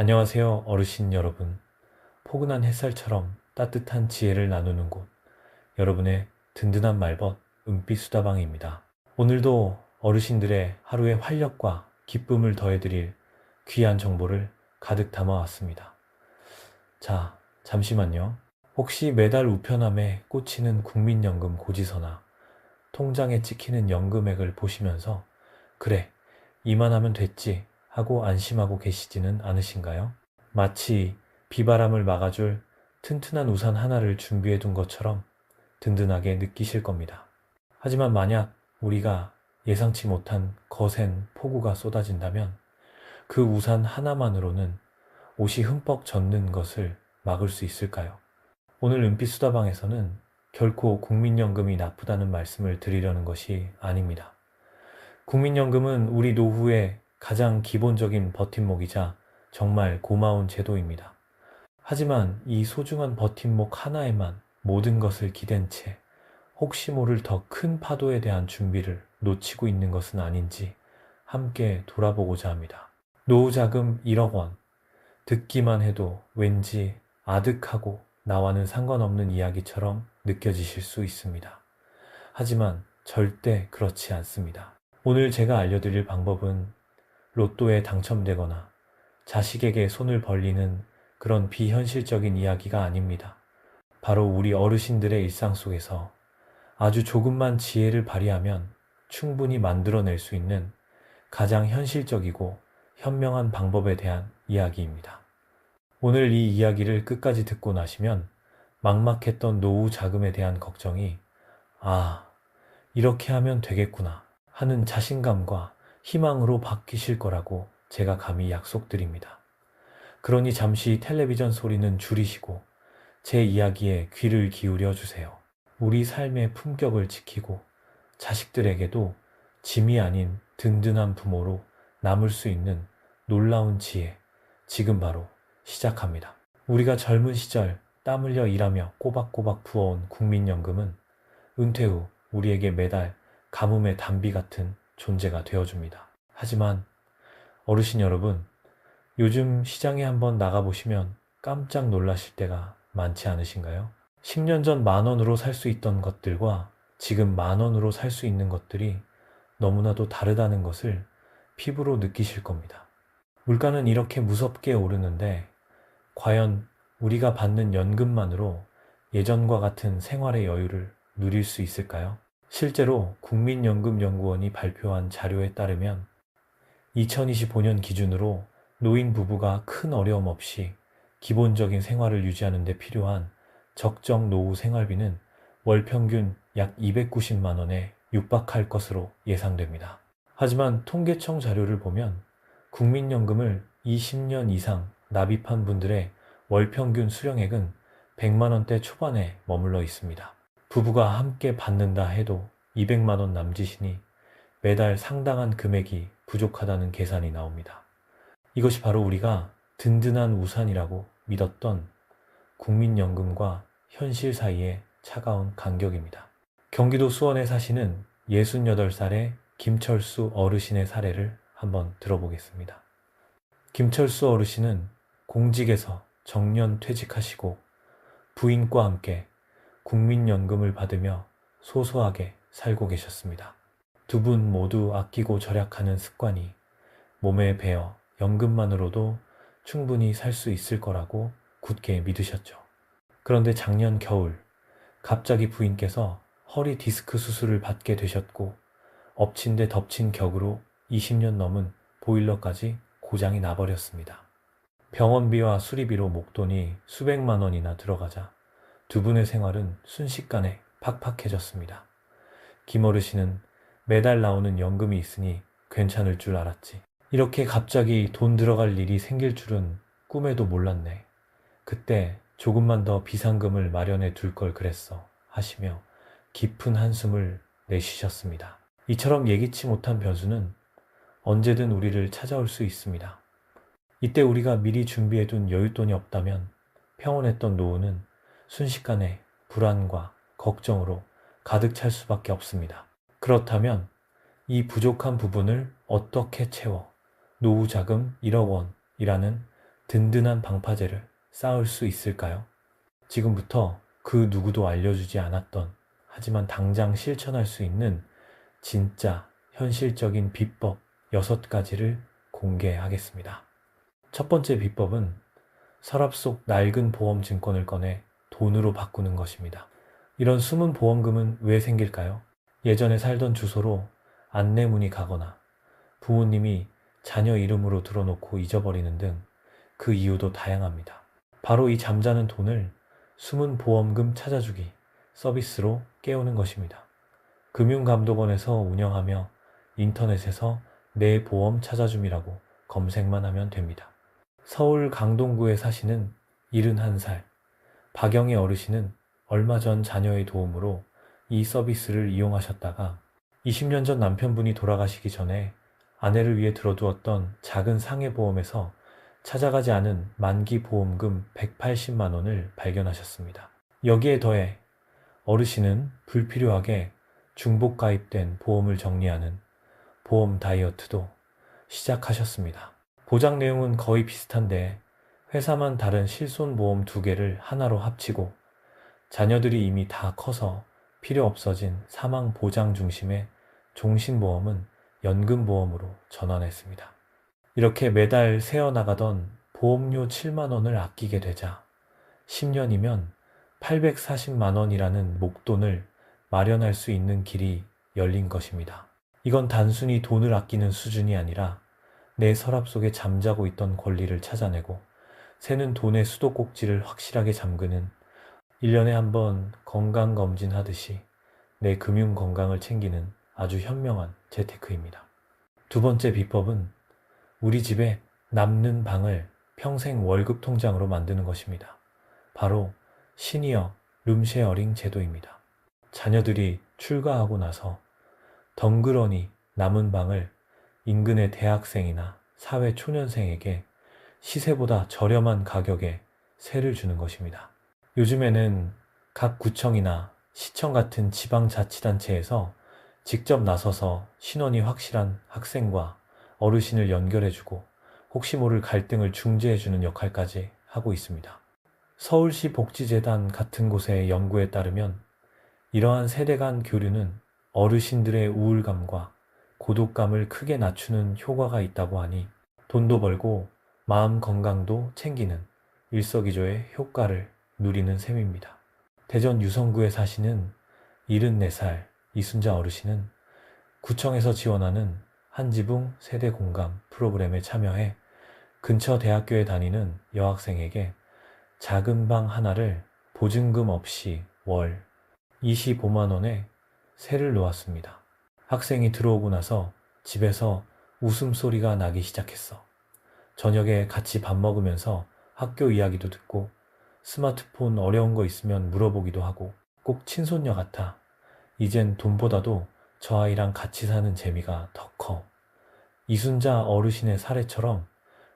안녕하세요, 어르신 여러분. 포근한 햇살처럼 따뜻한 지혜를 나누는 곳, 여러분의 든든한 말벗, 은빛수다방입니다. 오늘도 어르신들의 하루의 활력과 기쁨을 더해드릴 귀한 정보를 가득 담아왔습니다. 자, 잠시만요. 혹시 매달 우편함에 꽂히는 국민연금 고지서나 통장에 찍히는 연금액을 보시면서 그래, 이만하면 됐지 하고 안심하고 계시지는 않으신가요? 마치 비바람을 막아줄 튼튼한 우산 하나를 준비해 둔 것처럼 든든하게 느끼실 겁니다. 하지만 만약 우리가 예상치 못한 거센 폭우가 쏟아진다면 그 우산 하나만으로는 옷이 흠뻑 젖는 것을 막을 수 있을까요? 오늘 은빛수다방에서는 결코 국민연금이 나쁘다는 말씀을 드리려는 것이 아닙니다. 국민연금은 우리 노후의 가장 기본적인 버팀목이자 정말 고마운 제도입니다. 하지만 이 소중한 버팀목 하나에만 모든 것을 기댄 채 혹시 모를 더 큰 파도에 대한 준비를 놓치고 있는 것은 아닌지 함께 돌아보고자 합니다. 노후자금 1억 원. 듣기만 해도 왠지 아득하고 나와는 상관없는 이야기처럼 느껴지실 수 있습니다. 하지만 절대 그렇지 않습니다. 오늘 제가 알려드릴 방법은 로또에 당첨되거나 자식에게 손을 벌리는 그런 비현실적인 이야기가 아닙니다. 바로 우리 어르신들의 일상 속에서 아주 조금만 지혜를 발휘하면 충분히 만들어낼 수 있는 가장 현실적이고 현명한 방법에 대한 이야기입니다. 오늘 이 이야기를 끝까지 듣고 나시면 막막했던 노후 자금에 대한 걱정이 이렇게 하면 되겠구나 하는 자신감과 희망으로 바뀌실 거라고 제가 감히 약속드립니다. 그러니 잠시 텔레비전 소리는 줄이시고 제 이야기에 귀를 기울여 주세요. 우리 삶의 품격을 지키고 자식들에게도 짐이 아닌 든든한 부모로 남을 수 있는 놀라운 지혜, 지금 바로 시작합니다. 우리가 젊은 시절 땀 흘려 일하며 꼬박꼬박 부어온 국민연금은 은퇴 후 우리에게 매달 가뭄의 단비 같은 존재가 되어줍니다. 하지만 어르신 여러분, 요즘 시장에 한번 나가보시면 깜짝 놀라실 때가 많지 않으신가요? 10년 전 만 원으로 살 수 있던 것들과 지금 만 원으로 살 수 있는 것들이 너무나도 다르다는 것을 피부로 느끼실 겁니다. 물가는 이렇게 무섭게 오르는데 과연 우리가 받는 연금만으로 예전과 같은 생활의 여유를 누릴 수 있을까요? 실제로 국민연금연구원이 발표한 자료에 따르면 2025년 기준으로 노인 부부가 큰 어려움 없이 기본적인 생활을 유지하는 데 필요한 적정 노후 생활비는 월 평균 약 290만 원에 육박할 것으로 예상됩니다. 하지만 통계청 자료를 보면 국민연금을 20년 이상 납입한 분들의 월 평균 수령액은 100만 원대 초반에 머물러 있습니다. 부부가 함께 받는다 해도 200만 원 남짓이니 매달 상당한 금액이 부족하다는 계산이 나옵니다. 이것이 바로 우리가 든든한 우산이라고 믿었던 국민연금과 현실 사이의 차가운 간격입니다. 경기도 수원에 사시는 68살의 김철수 어르신의 사례를 한번 들어보겠습니다. 김철수 어르신은 공직에서 정년 퇴직하시고 부인과 함께 국민연금을 받으며 소소하게 살고 계셨습니다. 두 분 모두 아끼고 절약하는 습관이 몸에 배어 연금만으로도 충분히 살 수 있을 거라고 굳게 믿으셨죠. 그런데 작년 겨울 갑자기 부인께서 허리 디스크 수술을 받게 되셨고 엎친 데 덮친 격으로 20년 넘은 보일러까지 고장이 나버렸습니다. 병원비와 수리비로 목돈이 수백만 원이나 들어가자 두 분의 생활은 순식간에 팍팍해졌습니다. 김 어르신은 매달 나오는 연금이 있으니 괜찮을 줄 알았지. 이렇게 갑자기 돈 들어갈 일이 생길 줄은 꿈에도 몰랐네. 그때 조금만 더 비상금을 마련해 둘 걸 그랬어 하시며 깊은 한숨을 내쉬셨습니다. 이처럼 예기치 못한 변수는 언제든 우리를 찾아올 수 있습니다. 이때 우리가 미리 준비해둔 여윳돈이 없다면 평온했던 노후는 순식간에 불안과 걱정으로 가득 찰 수밖에 없습니다. 그렇다면 이 부족한 부분을 어떻게 채워 노후 자금 1억 원이라는 든든한 방파제를 쌓을 수 있을까요? 지금부터 그 누구도 알려주지 않았던, 하지만 당장 실천할 수 있는 진짜 현실적인 비법 6가지를 공개하겠습니다. 첫 번째 비법은 서랍 속 낡은 보험 증권을 꺼내 돈으로 바꾸는 것입니다. 이런 숨은 보험금은 왜 생길까요? 예전에 살던 주소로 안내문이 가거나 부모님이 자녀 이름으로 들어놓고 잊어버리는 등 그 이유도 다양합니다. 바로 이 잠자는 돈을 숨은 보험금 찾아주기 서비스로 깨우는 것입니다. 금융감독원에서 운영하며 인터넷에서 내 보험 찾아줌이라고 검색만 하면 됩니다. 서울 강동구에 사시는 71살 박영애 어르신은 얼마 전 자녀의 도움으로 이 서비스를 이용하셨다가 20년 전 남편분이 돌아가시기 전에 아내를 위해 들어두었던 작은 상해보험에서 찾아가지 않은 만기 보험금 180만 원을 발견하셨습니다. 여기에 더해 어르신은 불필요하게 중복 가입된 보험을 정리하는 보험 다이어트도 시작하셨습니다. 보장 내용은 거의 비슷한데 회사만 다른 실손보험 2개를 하나로 합치고 자녀들이 이미 다 커서 필요 없어진 사망 보장 중심의 종신보험은 연금보험으로 전환했습니다. 이렇게 매달 새어나가던 보험료 7만 원을 아끼게 되자 10년이면 840만 원이라는 목돈을 마련할 수 있는 길이 열린 것입니다. 이건 단순히 돈을 아끼는 수준이 아니라 내 서랍 속에 잠자고 있던 권리를 찾아내고 새는 돈의 수도꼭지를 확실하게 잠그는 1년에 한 번 건강검진 하듯이 내 금융 건강을 챙기는 아주 현명한 재테크입니다. 두 번째 비법은 우리 집에 남는 방을 평생 월급 통장으로 만드는 것입니다. 바로 시니어 룸쉐어링 제도입니다. 자녀들이 출가하고 나서 덩그러니 남은 방을 인근의 대학생이나 사회초년생에게 시세보다 저렴한 가격에 세를 주는 것입니다. 요즘에는 각 구청이나 시청 같은 지방자치단체에서 직접 나서서 신원이 확실한 학생과 어르신을 연결해주고 혹시 모를 갈등을 중재해주는 역할까지 하고 있습니다. 서울시 복지재단 같은 곳의 연구에 따르면 이러한 세대 간 교류는 어르신들의 우울감과 고독감을 크게 낮추는 효과가 있다고 하니 돈도 벌고 마음 건강도 챙기는 일석이조의 효과를 누리는 셈입니다. 대전 유성구에 사시는 74살 이순자 어르신은 구청에서 지원하는 한지붕 세대 공감 프로그램에 참여해 근처 대학교에 다니는 여학생에게 작은 방 하나를 보증금 없이 월 25만 원에 세를 놓았습니다. 학생이 들어오고 나서 집에서 웃음소리가 나기 시작했어. 저녁에 같이 밥 먹으면서 학교 이야기도 듣고 스마트폰 어려운 거 있으면 물어보기도 하고 꼭 친손녀 같아. 이젠 돈보다도 저 아이랑 같이 사는 재미가 더 커. 이순자 어르신의 사례처럼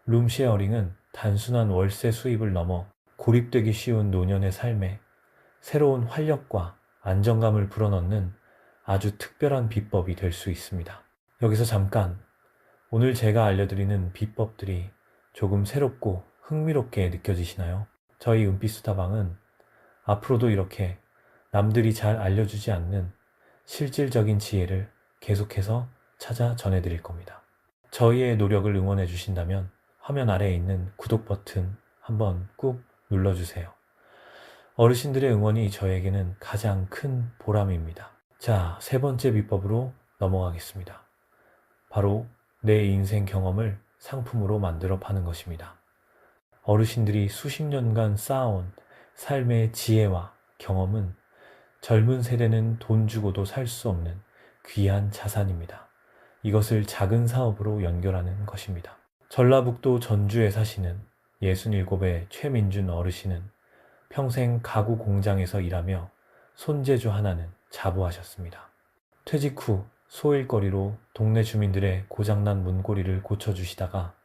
룸쉐어링은 단순한 월세 수입을 넘어 고립되기 쉬운 노년의 삶에 새로운 활력과 안정감을 불어넣는 아주 특별한 비법이 될 수 있습니다. 여기서 잠깐, 오늘 제가 알려드리는 비법들이 조금 새롭고 흥미롭게 느껴지시나요? 저희 은빛수다방은 앞으로도 이렇게 남들이 잘 알려주지 않는 실질적인 지혜를 계속해서 찾아 전해드릴 겁니다. 저희의 노력을 응원해 주신다면 화면 아래에 있는 구독 버튼 한번 꾹 눌러주세요. 어르신들의 응원이 저에게는 가장 큰 보람입니다. 자, 세 번째 비법으로 넘어가겠습니다. 바로 내 인생 경험을 상품으로 만들어 파는 것입니다. 어르신들이 수십 년간 쌓아온 삶의 지혜와 경험은 젊은 세대는 돈 주고도 살 수 없는 귀한 자산입니다. 이것을 작은 사업으로 연결하는 것입니다. 전라북도 전주에 사시는 67의 최민준 어르신은 평생 가구 공장에서 일하며 손재주 하나는 자부하셨습니다. 퇴직 후 소일거리로 동네 주민들의 고장난 문고리를 고쳐주시다가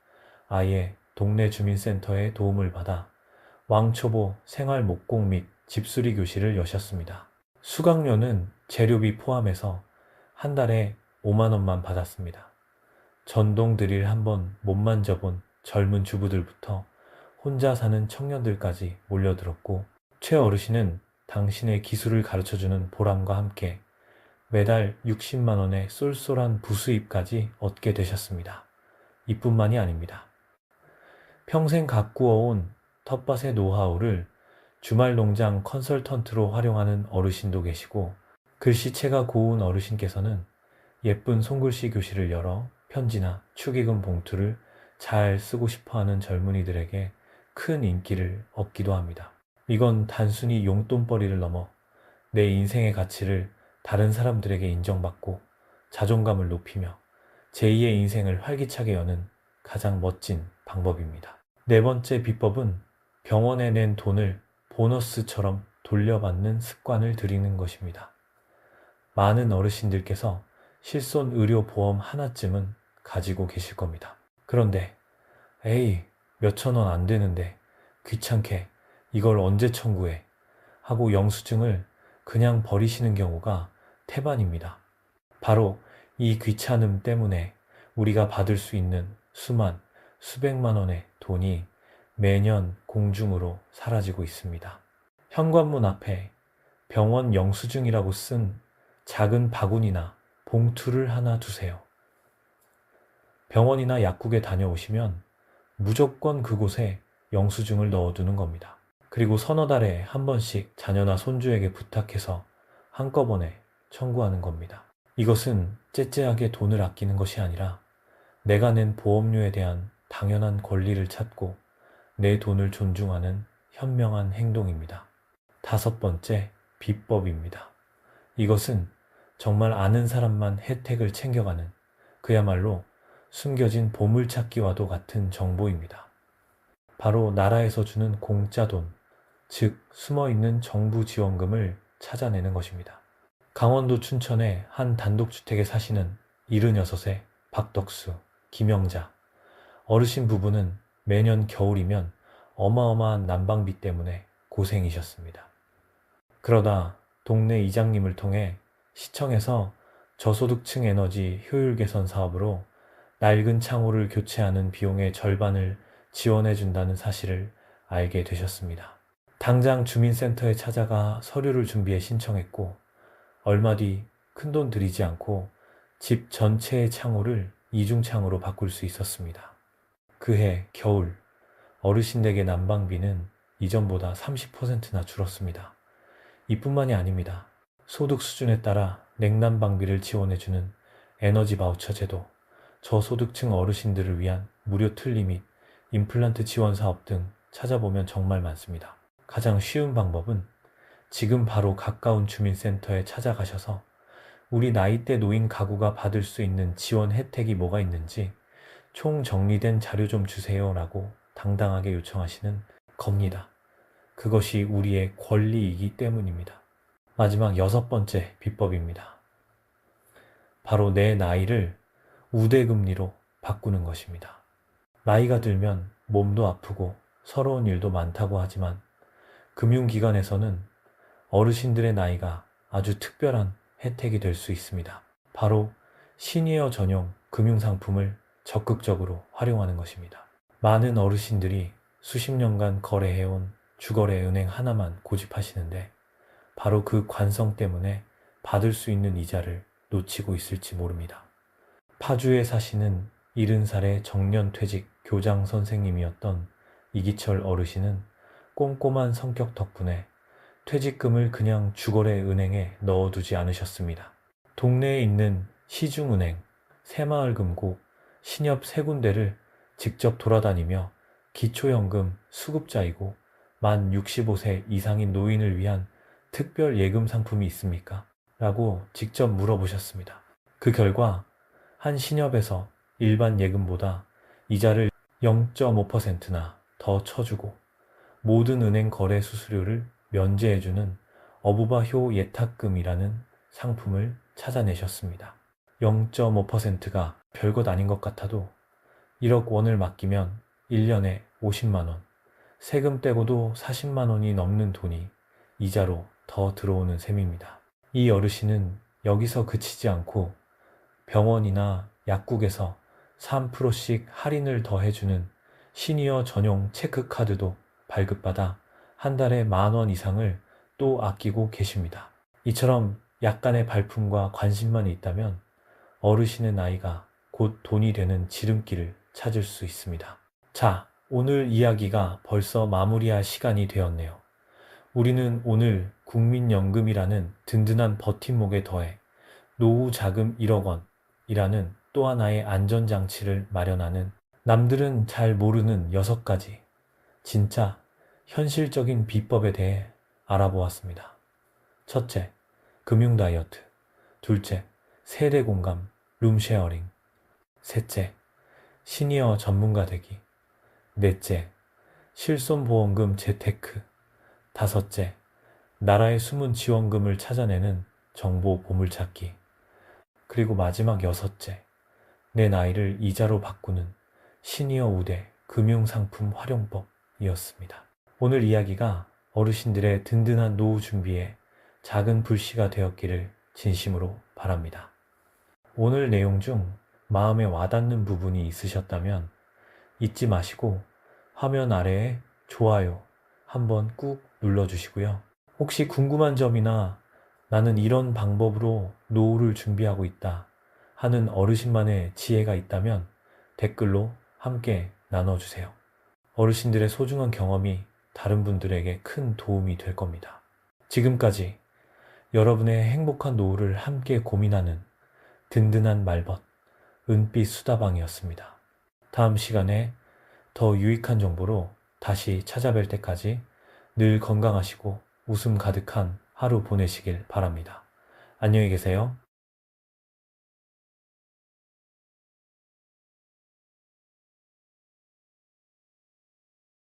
아예 동네 주민센터의 도움을 받아 왕초보 생활 목공 및 집수리 교실을 여셨습니다. 수강료는 재료비 포함해서 한 달에 5만 원만 받았습니다. 전동 드릴 한번 못 만져본 젊은 주부들부터 혼자 사는 청년들까지 몰려들었고, 최 어르신은 당신의 기술을 가르쳐주는 보람과 함께 매달 60만 원의 쏠쏠한 부수입까지 얻게 되셨습니다. 이뿐만이 아닙니다. 평생 가꾸어온 텃밭의 노하우를 주말 농장 컨설턴트로 활용하는 어르신도 계시고, 글씨체가 고운 어르신께서는 예쁜 손글씨 교실을 열어 편지나 축의금 봉투를 잘 쓰고 싶어하는 젊은이들에게 큰 인기를 얻기도 합니다. 이건 단순히 용돈벌이를 넘어 내 인생의 가치를 다른 사람들에게 인정받고 자존감을 높이며 제2의 인생을 활기차게 여는 가장 멋진 방법입니다. 네 번째 비법은 병원에 낸 돈을 보너스처럼 돌려받는 습관을 들이는 것입니다. 많은 어르신들께서 실손 의료보험 하나쯤은 가지고 계실 겁니다. 그런데 에이, 몇천 원 안 되는데 귀찮게 이걸 언제 청구해 하고 영수증을 그냥 버리시는 경우가 태반입니다. 바로 이 귀찮음 때문에 우리가 받을 수 있는 수백만 원의 돈이 매년 공중으로 사라지고 있습니다. 현관문 앞에 병원 영수증이라고 쓴 작은 바구니나 봉투를 하나 두세요. 병원이나 약국에 다녀오시면 무조건 그곳에 영수증을 넣어두는 겁니다. 그리고 서너 달에 한 번씩 자녀나 손주에게 부탁해서 한꺼번에 청구하는 겁니다. 이것은 째째하게 돈을 아끼는 것이 아니라 내가 낸 보험료에 대한 당연한 권리를 찾고 내 돈을 존중하는 현명한 행동입니다. 다섯 번째, 비법입니다. 이것은 정말 아는 사람만 혜택을 챙겨가는 그야말로 숨겨진 보물찾기와도 같은 정보입니다. 바로 나라에서 주는 공짜 돈, 즉 숨어있는 정부 지원금을 찾아내는 것입니다. 강원도 춘천의 한 단독주택에 사시는 76세 박덕수, 김영자 어르신 부부는 매년 겨울이면 어마어마한 난방비 때문에 고생이셨습니다. 그러다 동네 이장님을 통해 시청에서 저소득층 에너지 효율 개선 사업으로 낡은 창호를 교체하는 비용의 절반을 지원해준다는 사실을 알게 되셨습니다. 당장 주민센터에 찾아가 서류를 준비해 신청했고, 얼마 뒤 큰돈 들이지 않고 집 전체의 창호를 이중창으로 바꿀 수 있었습니다. 그해 겨울 어르신 댁의 난방비는 이전보다 30%나 줄었습니다. 이뿐만이 아닙니다. 소득 수준에 따라 냉난방비를 지원해주는 에너지 바우처 제도, 저소득층 어르신들을 위한 무료 틀니 및 임플란트 지원 사업 등 찾아보면 정말 많습니다. 가장 쉬운 방법은 지금 바로 가까운 주민센터에 찾아가셔서 우리 나이대 노인 가구가 받을 수 있는 지원 혜택이 뭐가 있는지 총 정리된 자료 좀 주세요 라고 당당하게 요청하시는 겁니다. 그것이 우리의 권리이기 때문입니다. 마지막 여섯 번째 비법입니다. 바로 내 나이를 우대금리로 바꾸는 것입니다. 나이가 들면 몸도 아프고 서러운 일도 많다고 하지만 금융기관에서는 어르신들의 나이가 아주 특별한 혜택이 될 수 있습니다. 바로 시니어 전용 금융상품을 적극적으로 활용하는 것입니다. 많은 어르신들이 수십 년간 거래해온 주거래 은행 하나만 고집하시는데 바로 그 관성 때문에 받을 수 있는 이자를 놓치고 있을지 모릅니다. 파주에 사시는 70살의 정년퇴직 교장 선생님이었던 이기철 어르신은 꼼꼼한 성격 덕분에 퇴직금을 그냥 주거래 은행에 넣어두지 않으셨습니다. 동네에 있는 시중은행, 새마을금고, 신협 세 군데를 직접 돌아다니며 기초연금 수급자이고 만 65세 이상인 노인을 위한 특별 예금 상품이 있습니까? 라고 직접 물어보셨습니다. 그 결과 한 신협에서 일반 예금보다 이자를 0.5%나 더 쳐주고 모든 은행 거래 수수료를 면제해주는 어부바효 예탁금이라는 상품을 찾아내셨습니다. 0.5%가 별것 아닌 것 같아도 1억 원을 맡기면 1년에 50만 원, 세금 떼고도 40만 원이 넘는 돈이 이자로 더 들어오는 셈입니다. 이 어르신은 여기서 그치지 않고 병원이나 약국에서 3%씩 할인을 더 해주는 시니어 전용 체크카드도 발급받아 한 달에 10,000원 이상을 또 아끼고 계십니다. 이처럼 약간의 발품과 관심만 있다면 어르신의 나이가 곧 돈이 되는 지름길을 찾을 수 있습니다. 자, 오늘 이야기가 벌써 마무리할 시간이 되었네요. 우리는 오늘 국민연금이라는 든든한 버팀목에 더해 노후 자금 1억 원이라는 또 하나의 안전장치를 마련하는 남들은 잘 모르는 6가지 진짜 현실적인 비법에 대해 알아보았습니다. 첫째, 금융 다이어트. 둘째, 세대 공감, 룸쉐어링. 셋째, 시니어 전문가 되기. 넷째, 실손보험금 재테크. 다섯째, 나라의 숨은 지원금을 찾아내는 정보 보물찾기. 그리고 마지막 여섯째, 내 나이를 이자로 바꾸는 시니어 우대 금융상품 활용법이었습니다. 오늘 이야기가 어르신들의 든든한 노후 준비에 작은 불씨가 되었기를 진심으로 바랍니다. 오늘 내용 중 마음에 와닿는 부분이 있으셨다면 잊지 마시고 화면 아래에 좋아요 한번 꾹 눌러주시고요. 혹시 궁금한 점이나 나는 이런 방법으로 노후를 준비하고 있다 하는 어르신만의 지혜가 있다면 댓글로 함께 나눠주세요. 어르신들의 소중한 경험이 다른 분들에게 큰 도움이 될 겁니다. 지금까지 여러분의 행복한 노후를 함께 고민하는 든든한 말벗 은빛 수다방이었습니다. 다음 시간에 더 유익한 정보로 다시 찾아뵐 때까지 늘 건강하시고 웃음 가득한 하루 보내시길 바랍니다. 안녕히 계세요.